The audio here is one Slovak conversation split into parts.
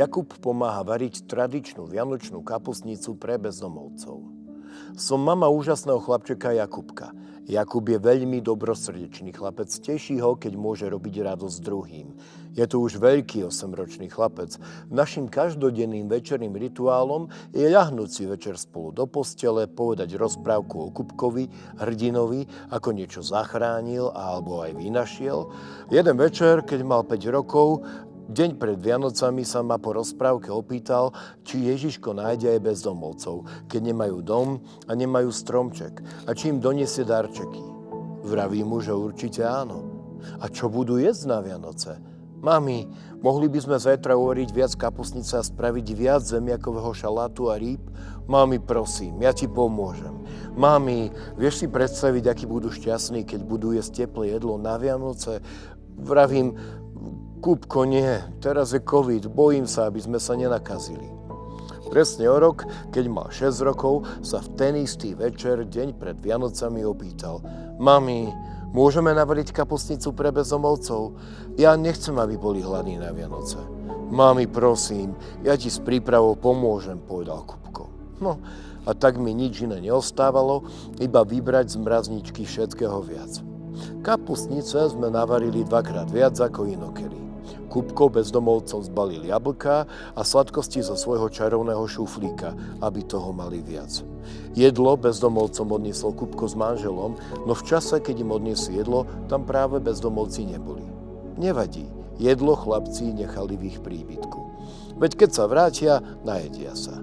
Jakub pomáha variť tradičnú vianočnú kapustnicu pre bezdomovcov. Som mama úžasného chlapčeka Jakubka. Jakub je veľmi dobrosrdečný chlapec, teší ho, keď môže robiť radosť druhým. Je to už veľký 8-ročný chlapec. Naším každodenným večerným rituálom je ľahnúť si večer spolu do postele, povedať rozprávku o Kubkovi, hrdinovi, ako niečo zachránil alebo aj vynašiel. Jeden večer, keď mal 5 rokov, deň pred Vianocami sa ma po rozprávke opýtal, či Ježiško nájde aj bezdomovcov, keď nemajú dom a nemajú stromček, a či im doniesie darčeky. Vravím mu, že určite áno. A čo budú jesť na Vianoce? Mami, mohli by sme zajtra uvariť viac kapustnice a spraviť viac zemiakového šalátu a rýb? Mami, prosím, ja ti pomôžem. Mami, vieš si predstaviť, akí budú šťastní, keď budú jesť teplé jedlo na Vianoce? Vravím, Kubko, nie, teraz je COVID, bojím sa, aby sme sa nenakazili. Presne o rok, keď mal 6 rokov, sa v ten istý večer, deň pred Vianocami, opýtal: Mami, môžeme navariť kapustnicu pre bezdomovcov? Ja nechcem, aby boli hladní na Vianoce. Mami, prosím, ja ti s prípravou pomôžem, povedal Kubko. No, a tak mi nič iné neostávalo, iba vybrať z mrazničky všetkého viac. Kapustnice sme navarili 2-krát viac ako inokedy. Kubko bezdomovcom zbalil jablká a sladkosti zo svojho čarovného šuflíka, aby toho mali viac. Jedlo bezdomovcom odniesol Kubko s manželom, no v čase, keď im odniesli jedlo, tam práve bezdomovci neboli. Nevadí, jedlo chlapci nechali v ich príbytku. Veď keď sa vrátia, najedia sa.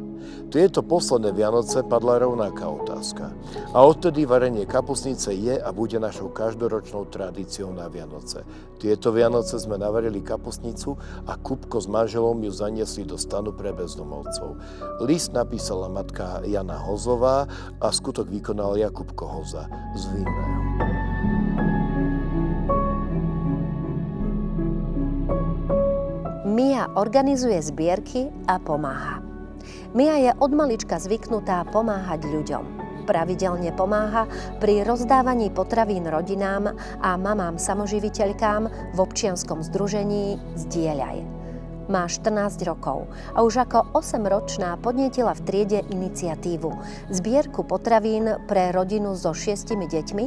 Tieto posledné Vianoce padla rovnaká otázka. A odtedy varenie kapustnice je a bude našou každoročnou tradíciou na Vianoce. Tieto Vianoce sme navarili kapustnicu a Kubko s manželom ju zaniesli do stanu pre bezdomovcov. List napísala matka Jana Hozová a skutok vykonal Jakubko Hoza z Vinného. Mia organizuje zbierky a pomáha. Mia je od malička zvyknutá pomáhať ľuďom. Pravidelne pomáha pri rozdávaní potravín rodinám a mamám samoživiteľkám v občianskom združení Zdieľaj. Má 14 rokov a už ako 8-ročná podnietila v triede iniciatívu zbierku potravín pre rodinu so 6 deťmi,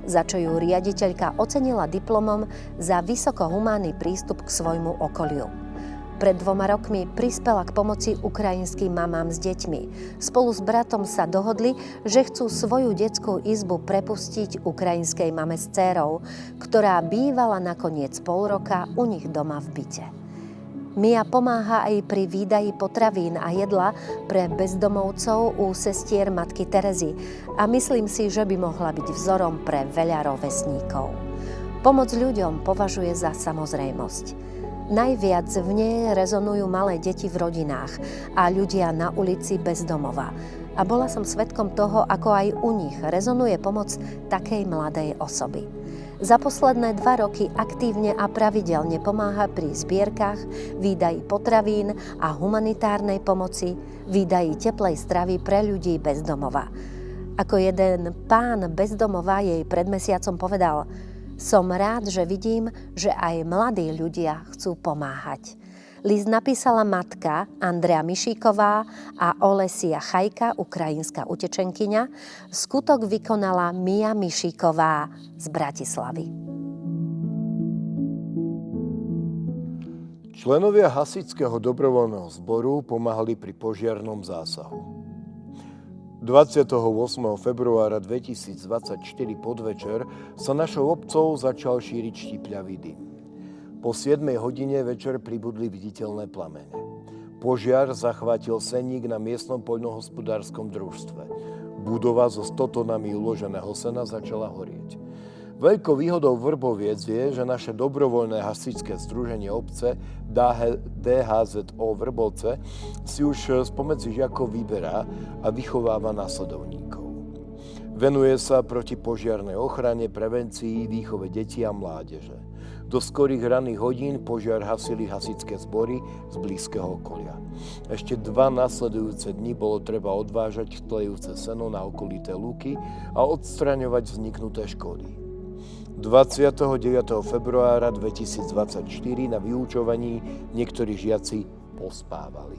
za čo ju riaditeľka ocenila diplomom za vysokohumánny prístup k svojmu okoliu. Pred 2 rokmi prispela k pomoci ukrajinským mamám s deťmi. Spolu s bratom sa dohodli, že chcú svoju detskú izbu prepustiť ukrajinskej mame s dcérou, ktorá bývala nakoniec pol roka u nich doma v byte. Mia pomáha aj pri výdaji potravín a jedla pre bezdomovcov u sestier matky Terezy a myslím si, že by mohla byť vzorom pre veľa rovesníkov. Pomoc ľuďom považuje za samozrejmosť. Najviac v nej rezonujú malé deti v rodinách a ľudia na ulici bez domova. A bola som svedkom toho, ako aj u nich rezonuje pomoc takej mladej osoby. Za posledné 2 roky aktívne a pravidelne pomáha pri zbierkach, výdaji potravín a humanitárnej pomoci, výdaji teplej stravy pre ľudí bez domova. Ako jeden pán bez domova jej pred mesiacom povedal: Som rád, že vidím, že aj mladí ľudia chcú pomáhať. List napísala matka Andrea Mišíková a Olesia Chajka, ukrajinská utečenkyňa. Skutok vykonala Mia Mišíková z Bratislavy. Členovia hasičského dobrovoľného zboru pomáhali pri požiarnom zásahu. 28. februára 2024 podvečer sa našou obcou začal šíriť štipľavý dym. Po 7 hodine večer pribudli viditeľné plamene. Požiar zachvátil seník na miestnom poľnohospodárskom družstve. Budova so 100 tonami uloženého sena začala horieť. Veľkou výhodou Vrboviec je, že naše dobrovoľné hasičské združenie obce DHZO Vrbovce si už spomedzi žiakov vyberá a vychováva následovníkov. Venuje sa protipožiarnej ochrane, prevencii, výchove detí a mládeže. Do skorých ranných hodín požiar hasili hasičské zbory z blízkeho okolia. Ešte 2 nasledujúce dni bolo treba odvážať tlejúce seno na okolité lúky a odstraňovať vzniknuté škody. 29. februára 2024 na vyučovaní niektorí žiaci pospávali.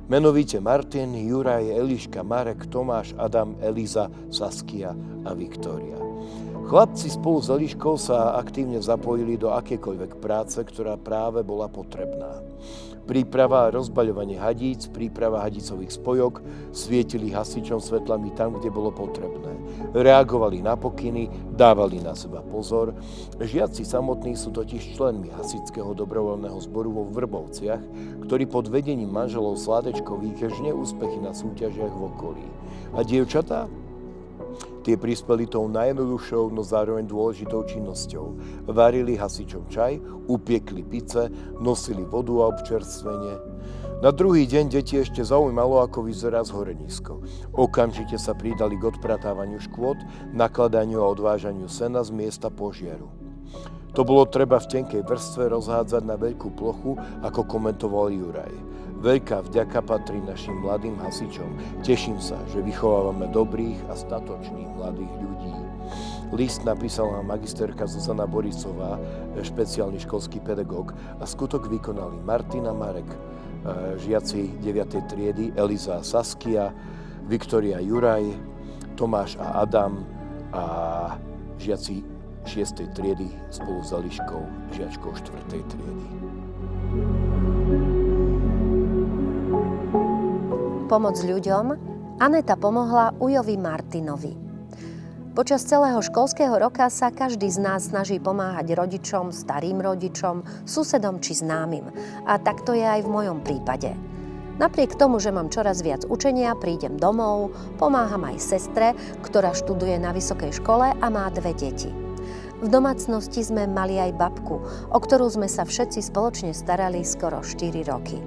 Menovite Martin, Juraj, Eliška, Marek, Tomáš, Adam, Eliza, Saskia a Viktória. Chlapci spolu s Eliškou sa aktívne zapojili do akékoľvek práce, ktorá práve bola potrebná. Príprava a rozbaľovanie hadíc, príprava hadicových spojok, svietili hasičom svetlami tam, kde bolo potrebné. Reagovali na pokyny, dávali na seba pozor. Žiaci samotní sú totiž členmi hasičského dobrovoľného zboru vo Vrbovciach, ktorí pod vedením manželov Sládečkových žne úspechy na súťažiach v okolí. A dievčatá? Tie prispeli tou najjednoduchšou, no zároveň dôležitou činnosťou. Varili hasičom čaj, upiekli pice, nosili vodu a občerstvenie. Na druhý deň deti ešte zaujímalo, ako vyzerá zhorenisko. Okamžite sa pridali k odpratávaniu škôd, nakladaniu a odvážaniu sena z miesta požiaru. To bolo treba v tenkej vrstve rozhádzať na veľkú plochu, ako komentoval Juraj. Veľká vďaka patrí našim mladým hasičom. Teším sa, že vychovávame dobrých a statočných mladých ľudí. List napísala magisterka Zuzana Borisová, špeciálny školský pedagóg, a skutok vykonali Martina, Marek, žiaci 9. triedy, Eliza a Saskia, Viktória, Juraj, Tomáš a Adam a žiaci 6. triedy spolu s Eliškou, žiačkou 4. triedy. Pomoc ľuďom Aneta pomohla Ujovi Martinovi. Počas celého školského roka sa každý z nás snaží pomáhať rodičom, starým rodičom, susedom či známym. A tak to je aj v mojom prípade. Napriek tomu, že mám čoraz viac učenia, prídem domov, pomáham aj sestre, ktorá študuje na vysokej škole a má 2 deti. V domácnosti sme mali aj babku, o ktorú sme sa všetci spoločne starali skoro 4 roky.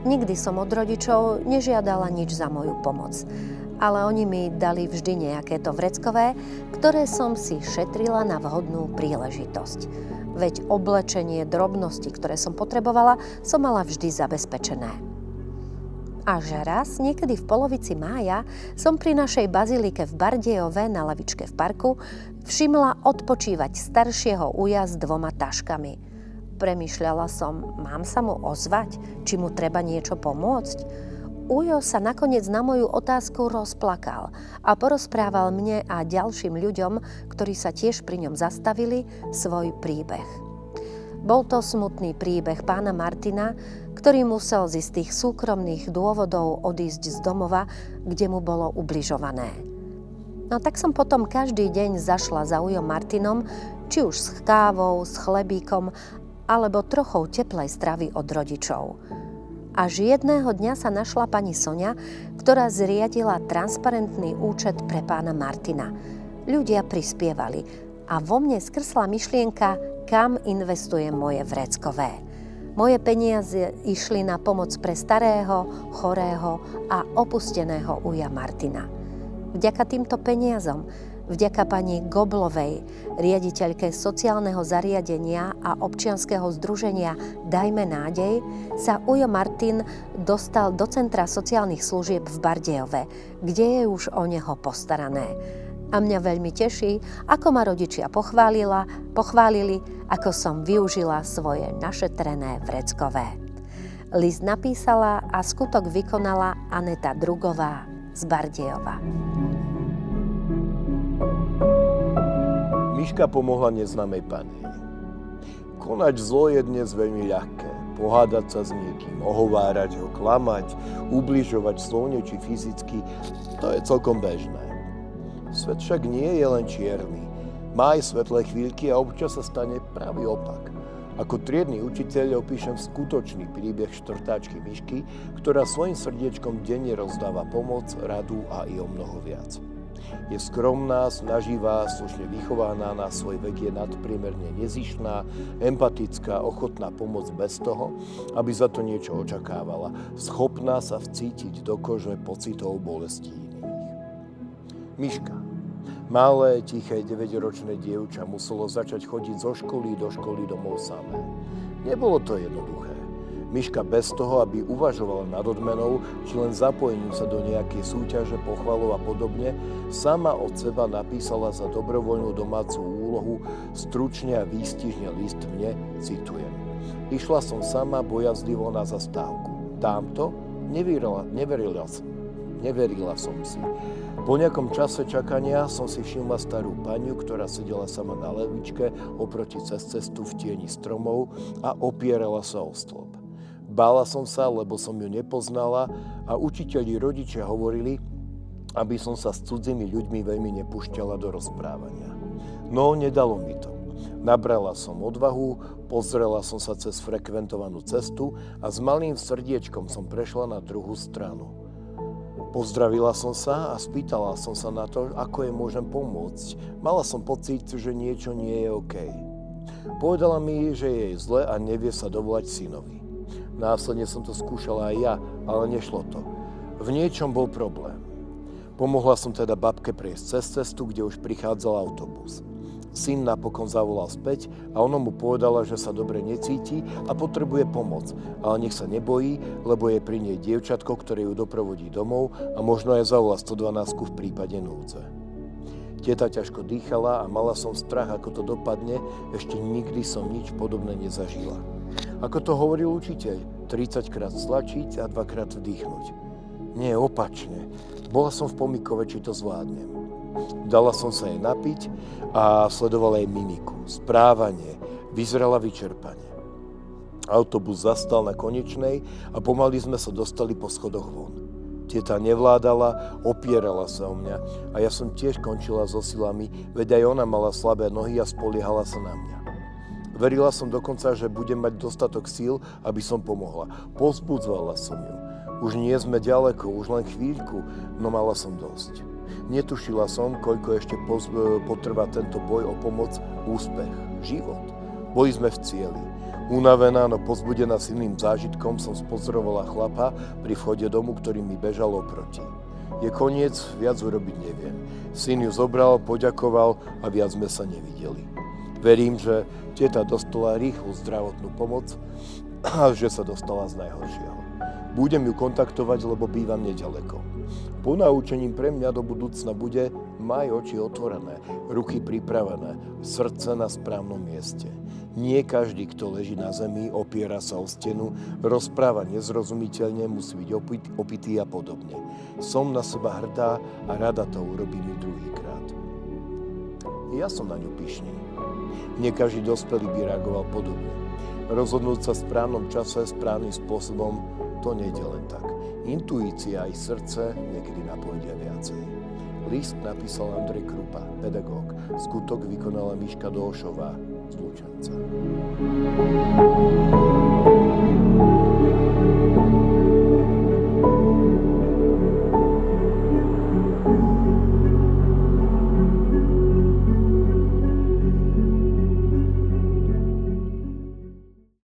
Nikdy som od rodičov nežiadala nič za moju pomoc, ale oni mi dali vždy nejaké to vreckové, ktoré som si šetrila na vhodnú príležitosť. Veď oblečenie, drobnosti, ktoré som potrebovala, som mala vždy zabezpečené. Až raz, niekedy v polovici mája, som pri našej bazilike v Bardejove na lavičke v parku všimla odpočívať staršieho uja s 2 taškami. Premýšľala som, mám sa mu ozvať, či mu treba niečo pomôcť? Ujo sa nakoniec na moju otázku rozplakal a porozprával mne a ďalším ľuďom, ktorí sa tiež pri ňom zastavili, svoj príbeh. Bol to smutný príbeh pána Martina, ktorý musel z istých súkromných dôvodov odísť z domova, kde mu bolo ubližované. No tak som potom každý deň zašla za Ujom Martinom, či už s kávou, s chlebíkom, alebo trochou teplej stravy od rodičov. Až jedného dňa sa našla pani Soňa, ktorá zriadila transparentný účet pre pána Martina. Ľudia prispievali a vo mne skrsla myšlienka, kam investujem moje vreckové. Moje peniaze išli na pomoc pre starého, chorého a opusteného Uja Martina. Vďaka týmto peniazom, vďaka pani Goblovej, riaditeľke sociálneho zariadenia a občianskeho združenia Dajme nádej, sa Ujo Martin dostal do Centra sociálnych služieb v Bardejove, kde je už o neho postarané. A mňa veľmi teší, ako ma rodičia pochválili, ako som využila svoje našetrené vreckové. List napísala a skutok vykonala Aneta Drugová z Bardejova. Miška pomohla neznámej pani. Konať zlo je dnes veľmi ľahké. Pohádať sa s niekým, ohovárať ho, klamať, ubližovať slovne či fyzicky, to je celkom bežné. Svet však nie je len čierny. Má aj svetlé chvíľky a občas sa stane pravý opak. Ako triedny učiteľ opíšem skutočný príbeh štvrtáčky Mišky, ktorá svojim srdiečkom denne rozdáva pomoc, radu a i o mnoho viac. Je skromná, snaživá, slušne vychovaná, na svoj vek je nadpriemerne nezištná, empatická, ochotná pomôcť bez toho, aby za to niečo očakávala, schopná sa vcítiť do kože pocitov bolestí iných. Miška, malé, tiché 9-ročné dievča, muselo začať chodiť zo školy do školy domov samé. Nebolo to jednoduché. Miška bez toho, aby uvažovala nad odmenou, či len zapojením sa do nejakej súťaže, pochvalov a podobne, sama od seba napísala za dobrovoľnú domácu úlohu stručne a výstižne list mne, citujem. Išla som sama bojazlivo na zastávku. Tamto neverila som si. Po nejakom čase čakania som si všimla starú paniu, ktorá sedela sama na lavičke oproti cez cestu v tieni stromov a opierala sa o stĺp. Bála som sa, lebo som ju nepoznala a učiteľi rodičia hovorili, aby som sa s cudzými ľuďmi veľmi nepúšťala do rozprávania. No, nedalo mi to. Nabrala som odvahu, pozrela som sa cez frekventovanú cestu a s malým srdiečkom som prešla na druhú stranu. Pozdravila som sa a spýtala som sa na to, ako jej môžem pomôcť. Mala som pocit, že niečo nie je OK. Povedala mi, že je jej zle a nevie sa dovolať synovi. Následne som to skúšala aj ja, ale nešlo to. V niečom bol problém. Pomohla som teda babke prejsť cez cestu, kde už prichádzal autobus. Syn napokon zavolal späť a ona mu povedala, že sa dobre necíti a potrebuje pomoc, ale nech sa nebojí, lebo je pri nej dievčatko, ktoré ju doprovodí domov a možno aj zavolá 112 v prípade núdze. Teta ťažko dýchala a mala som strach, ako to dopadne, ešte nikdy som nič podobné nezažila. Ako to hovoril učiteľ, 30 krát stlačiť a 2 krát vdýchnuť. Nie, opačne. Bola som v pomykove, či to zvládnem. Dala som sa jej napiť a sledovala jej mimiku, správanie, vyzerala vyčerpane. Autobus zastal na konečnej a pomaly sme sa dostali po schodoch von. Teta nevládala, opierala sa o mňa a ja som tiež končila so silami, veď aj ona mala slabé nohy a spoliehala sa na mňa. Verila som dokonca, že budem mať dostatok síl, aby som pomohla. Povzbudzovala som ju. Už nie sme ďaleko, už len chvíľku, no mala som dosť. Netušila som, koľko ešte potrvá tento boj o pomoc, úspech, život. Boli sme v cieli. Unavená, no povzbudená silným zážitkom som spozorovala chlapa pri vchode domu, ktorý mi bežal oproti. Je koniec, viac urobiť neviem. Syn ju zobral, poďakoval a viac sme sa nevideli. Verím, že teta dostala rýchlu zdravotnú pomoc a že sa dostala z najhoršieho. Budem ju kontaktovať, lebo bývam nedaleko. Ponaučením pre mňa do budúcna bude: maj oči otvorené, ruky pripravené, srdce na správnom mieste. Nie každý, kto leží na zemi, opiera sa o stenu, rozpráva nezrozumiteľne, musí byť opitý a podobne. Som na seba hrdá a rada to urobím i druhýkrát. Ja som na ňu pyšný. Nie každý dospelý by reagoval podobne. Rozhodnúť sa v správnom čase, správnym spôsobom, to nejde len tak. Intuícia aj srdce niekedy napovedia viacej. List napísal Andrej Krupa, pedagóg. Skutok vykonala Miška Dolšová z Lučenca.